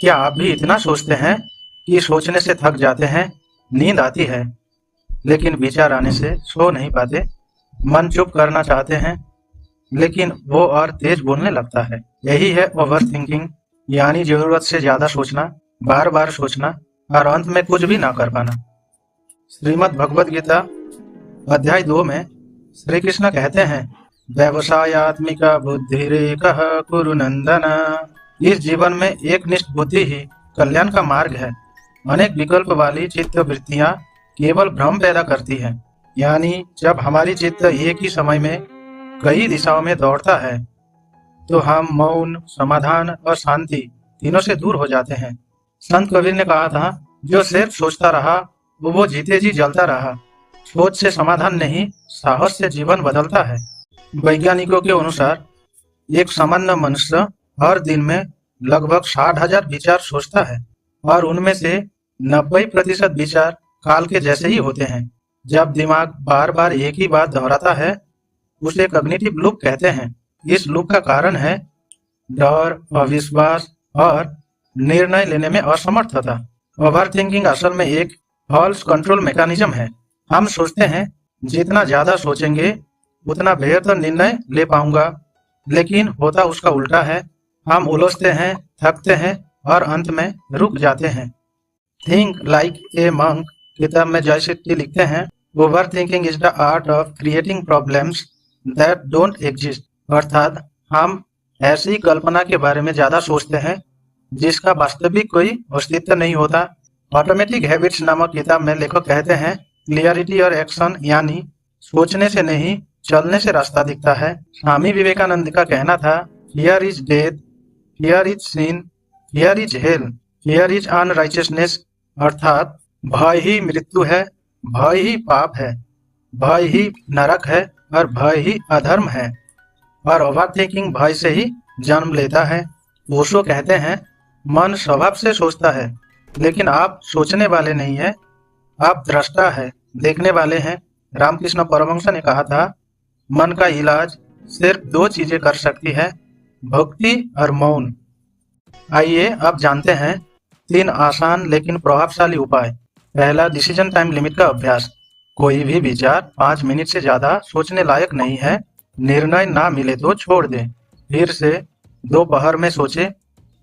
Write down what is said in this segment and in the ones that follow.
क्या आप भी इतना सोचते हैं कि सोचने से थक जाते हैं, नींद आती है, लेकिन विचार आने से सो नहीं पाते, मन चुप करना चाहते हैं, लेकिन वो और तेज बोलने लगता है? यही है ओवर थिंकिंग, यानी जरूरत से ज्यादा सोचना, बार बार सोचना और अंत में कुछ भी ना कर पाना। श्रीमद् भगवद गीता अध्याय 2 में श्री कृष्ण कहते हैं, व्यवसायत्मिका बुद्धिरेकः कुरु नंदन। इस जीवन में एक निष्ठ बुद्धि ही कल्याण का मार्ग है। अनेक विकल्प वाली चित्त वृत्तियां केवल भ्रम पैदा करती है। यानी जब हमारी चित्त एक ही समय में कई दिशाओं में दौड़ता है तो हम मौन, समाधान और शांति तीनों से दूर हो जाते हैं। संत कबीर ने कहा था, जो सिर्फ सोचता रहा वो जीते जी जलता रहा। सोच से समाधान नहीं, साहस से जीवन बदलता है। वैज्ञानिकों के अनुसार एक सामान्य मनुष्य हर दिन में लगभग 60,000 विचार सोचता है और उनमें से 90% विचार काल के जैसे ही होते हैं। जब दिमाग बार बार एक ही बात दोहराता है उसे कॉग्निटिव लूप कहते हैं। इस लूप का कारण है डर, अविश्वास और निर्णय लेने में असमर्थता। ओवर थिंकिंग असल में एक फॉल्स कंट्रोल मैकेनिज्म है। हम सोचते हैं जितना ज्यादा सोचेंगे उतना बेहतर निर्णय ले पाऊंगा, लेकिन होता उसका उल्टा है। हम उलझते हैं, थकते हैं और अंत में रुक जाते हैं। थिंक लाइक ए मंक किताब में जय शेट्टी लिखते हैं, over thinking is the art of creating problems that don't exist. अर्थात हम ऐसी कल्पना के बारे में ज्यादा सोचते हैं जिसका वास्तविक कोई अस्तित्व नहीं होता। ऑटोमेटिक हैबिट्स नामक किताब में लेखक कहते हैं, क्लियरिटी और एक्शन, यानी सोचने से नहीं चलने से रास्ता दिखता है। स्वामी विवेकानंद का कहना था, here is death, here is sin, here is hell, here is unrighteousness. अर्थात भय ही मृत्यु है, भय ही पाप है, भय ही नरक है और भय ही अधर्म है। और ओवर थिंकिंग भय से ही जन्म लेता है। ओशो कहते हैं, मन स्वभाव से सोचता है, लेकिन आप सोचने वाले नहीं है, आप दृष्टा है, देखने वाले हैं। रामकृष्ण परमहंस ने कहा था, मन का इलाज सिर्फ 2 चीजें कर सकती है, भक्ति और मौन। आइए अब जानते हैं 3 आसान लेकिन प्रभावशाली उपाय। पहला, डिसीजन टाइम लिमिट का अभ्यास। कोई भी विचार 5 मिनट से ज्यादा सोचने लायक नहीं है। निर्णय ना मिले तो छोड़ दे, फिर से दोपहर में सोचे।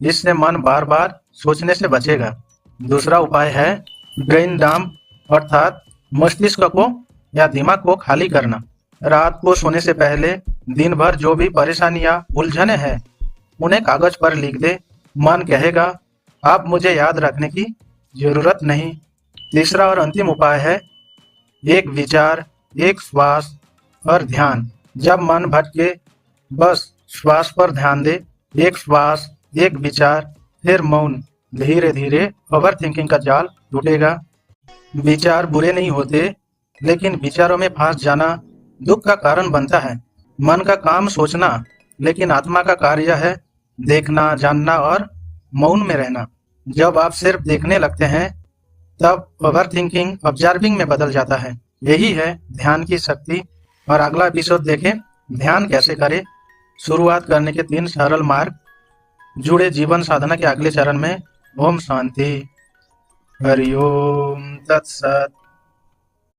इससे मन बार बार सोचने से बचेगा। दूसरा उपाय है ब्रेन डंप, अर्थात मस्तिष्क को या दिमाग को खाली करना। रात को सोने से पहले दिन भर जो भी परेशानियां, उलझने हैं, उन्हें कागज पर लिख दे। मन कहेगा, अब मुझे याद रखने की जरूरत नहीं। तीसरा और अंतिम उपाय है एक विचार, एक श्वास और ध्यान। जब मन भटके बस श्वास पर ध्यान दे। एक श्वास, एक विचार, फिर मौन। धीरे धीरे ओवर थिंकिंग का जाल टूटेगा। विचार बुरे नहीं होते, लेकिन विचारों में फंस जाना दुख का कारण बनता है। मन का काम सोचना, लेकिन आत्मा का कार्य है देखना, जानना और मौन में रहना। जब आप सिर्फ देखने लगते हैं तब ओवर थिंकिंग ऑब्जर्विंग में बदल जाता है। यही है ध्यान की शक्ति। और अगला एपिसोड देखें, ध्यान कैसे करें, शुरुआत करने के 3 सरल मार्ग। जुड़े जीवन साधना के अगले चरण में। ओम शांति, हरि ओम तत्सत।